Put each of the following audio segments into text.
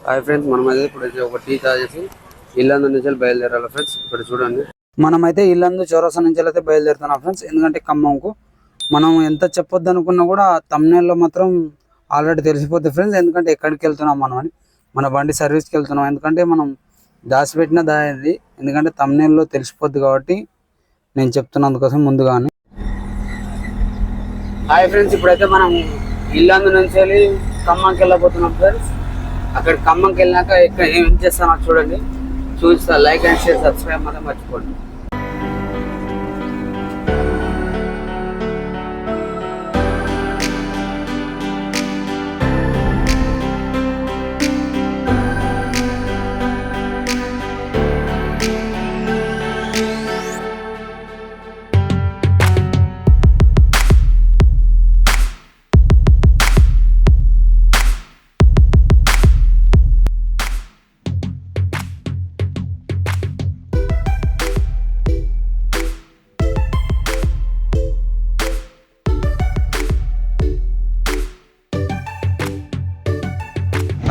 Hi friends, మనమైతే ఇప్పుడు ఒక టీ తాగేసి ఇల్లందు నుంచి బయలుదేరాలి ఫ్రెండ్స్. ఇక్కడ చూడండి, మనమైతే ఇల్లందు చౌరస్తా నుంచి అయితే బయలుదేరుతున్నాం ఫ్రెండ్స్. ఎందుకంటే ఖమ్మంకు మనం ఎంత చెప్పొద్దు అనుకున్నా కూడా తమ్నేల్లో మాత్రం ఆల్రెడీ తెలిసిపోతుంది ఫ్రెండ్స్. ఎందుకంటే ఎక్కడికి వెళ్తున్నాం మనం అని, మన బండి సర్వీస్కి వెళ్తున్నాం. ఎందుకంటే మనం దాచిపెట్టిన దాది, ఎందుకంటే తమ్నేల్లో తెలిసిపోద్ది కాబట్టి నేను చెప్తున్నా అందుకోసం ముందుగానే. హాయ్ ఫ్రెండ్స్, ఇప్పుడైతే మనం ఇల్లందు నుంచి వెళ్ళి ఖమ్మంకి వెళ్ళబోతున్నాం ఫ్రెండ్స్. అక్కడ ఖమ్మంకి వెళ్ళినాక ఇక్కడ ఏం చేస్తానో చూడండి, చూస్తా. లైక్ అండ్ షేర్, సబ్స్క్రైబ్ మాత్రం మర్చిపోండి.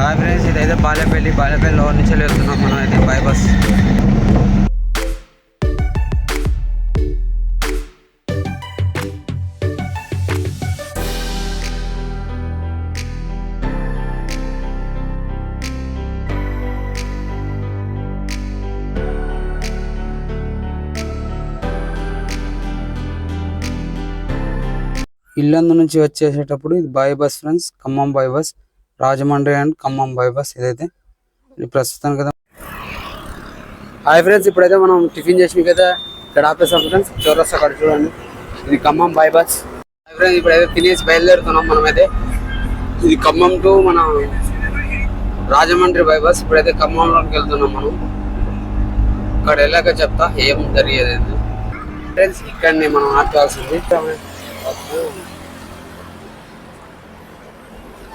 హాయ్ ఫ్రెండ్స్, ఇదైతే బాలేపల్లిలో నుంచి వెళ్తున్నాం మనం అయితే బై బస్. ఇల్లందు నుంచి వచ్చేసేటప్పుడు ఇది by bus friends, Khammam by bus, Rajahmundry and Khammam by bus. ఇదైతే ప్రస్తుతం కదా. హాయ్ ఫ్రెండ్స్, ఇప్పుడైతే మనం టిఫిన్ చేసిన కదా ఇక్కడ ఆపేసాం ఫ్రెండ్స్. చౌరస్తా అక్కడ చూడండి, ఇది Khammam by bus. Hi friends, ఇప్పుడైతే తినేసి బయలుదేరుతున్నాం మనమైతే. ఇది ఖమ్మం టు మన రాజమండ్రి బై బస్. ఇప్పుడైతే ఖమ్మంలోకి వెళ్తున్నాం మనం. అక్కడ వెళ్ళాక చెప్తా ఏం జరిగేది ఫ్రెండ్స్. ఇక్కడనే మనం ఆపాల్సింది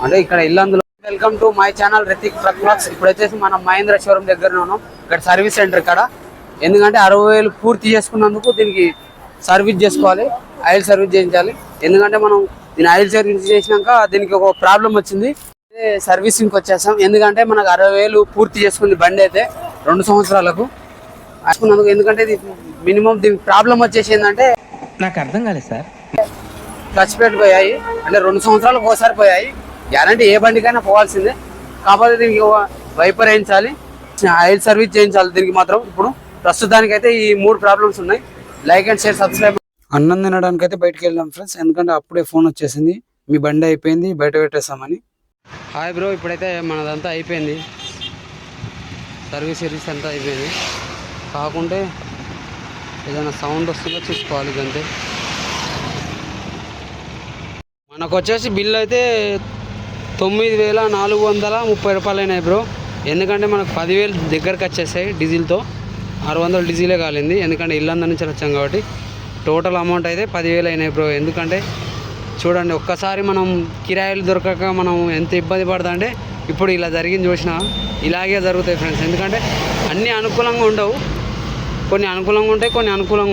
అంటే ఇక్కడ ఇల్లందులో. Welcome to my channel Rithik truck blogs. ఇప్పుడు వచ్చేసి మనం మహేంద్ర షోరూమ్ దగ్గరనే ఉన్నాం. ఇక్కడ సర్వీస్ సెంటర్ ఇక్కడ. ఎందుకంటే 60,000 పూర్తి చేసుకున్నందుకు దీనికి సర్వీస్ చేసుకోవాలి, ఆయిల్ సర్వీస్ చేయించాలి. ఎందుకంటే మనం దీని ఆయిల్ సర్వీస్ చేసినాక దీనికి ఒక ప్రాబ్లం వచ్చింది, సర్వీసింగ్కి వచ్చేస్తాం. ఎందుకంటే మనకు 60,000 పూర్తి చేసుకుంది బండి అయితే 2 సంవత్సరాలకు వేసుకున్నందుకు. ఎందుకంటే ఇది మినిమం దీనికి ప్రాబ్లం వచ్చేసి ఏంటంటే, నాకు అర్థం కాలేదు సార్, క్లచ్ ప్లేట్ పోయాయి. అంటే 2 సంవత్సరాలకు ఒకసారి పోయాయి. గ్యారంటీ ఏ బండికైనా పోవాల్సిందే. కాకపోతే దీనికి వైపర్ వేయించాలి, ఆయిల్ సర్వీస్ చేయించాలి దీనికి మాత్రం. ఇప్పుడు ప్రస్తుతానికి అయితే ఈ 3 ప్రాబ్లమ్స్ ఉన్నాయి. Like and share, subscribe. అన్నం తినడానికి అయితే బయటకు వెళ్ళాం ఫ్రెండ్స్. ఎందుకంటే అప్పుడే ఫోన్ వచ్చేసింది, మీ బండి అయిపోయింది, బయట పెట్టేస్తామని. హాయ్ బ్రో, ఇప్పుడైతే మనదంతా అయిపోయింది, సర్వీస్ అంతా అయిపోయింది. కాకుంటే ఏదైనా సౌండ్ వస్తుందో చూసుకోవాలి ఇదంతే. మనకు వచ్చేసి బిల్ అయితే 9,430 రూపాయలు అయినాయి బ్రో. ఎందుకంటే మనకు 10,000 దగ్గరకు వచ్చేసాయి డీజిల్తో. 600 డీజిలే కాలింది, ఎందుకంటే ఇల్లందు నుంచి వచ్చాం కాబట్టి. టోటల్ అమౌంట్ అయితే 10,000 అయినాయి బ్రో. ఎందుకంటే చూడండి, ఒక్కసారి మనం కిరాయిలు దొరకక మనం ఎంత ఇబ్బంది పడతా అంటే, ఇప్పుడు ఇలా జరిగింది చూసినా ఇలాగే జరుగుతాయి ఫ్రెండ్స్. ఎందుకంటే అన్నీ అనుకూలంగా ఉండవు, కొన్ని అనుకూలంగా ఉంటాయి, కొన్ని అనుకూలంగా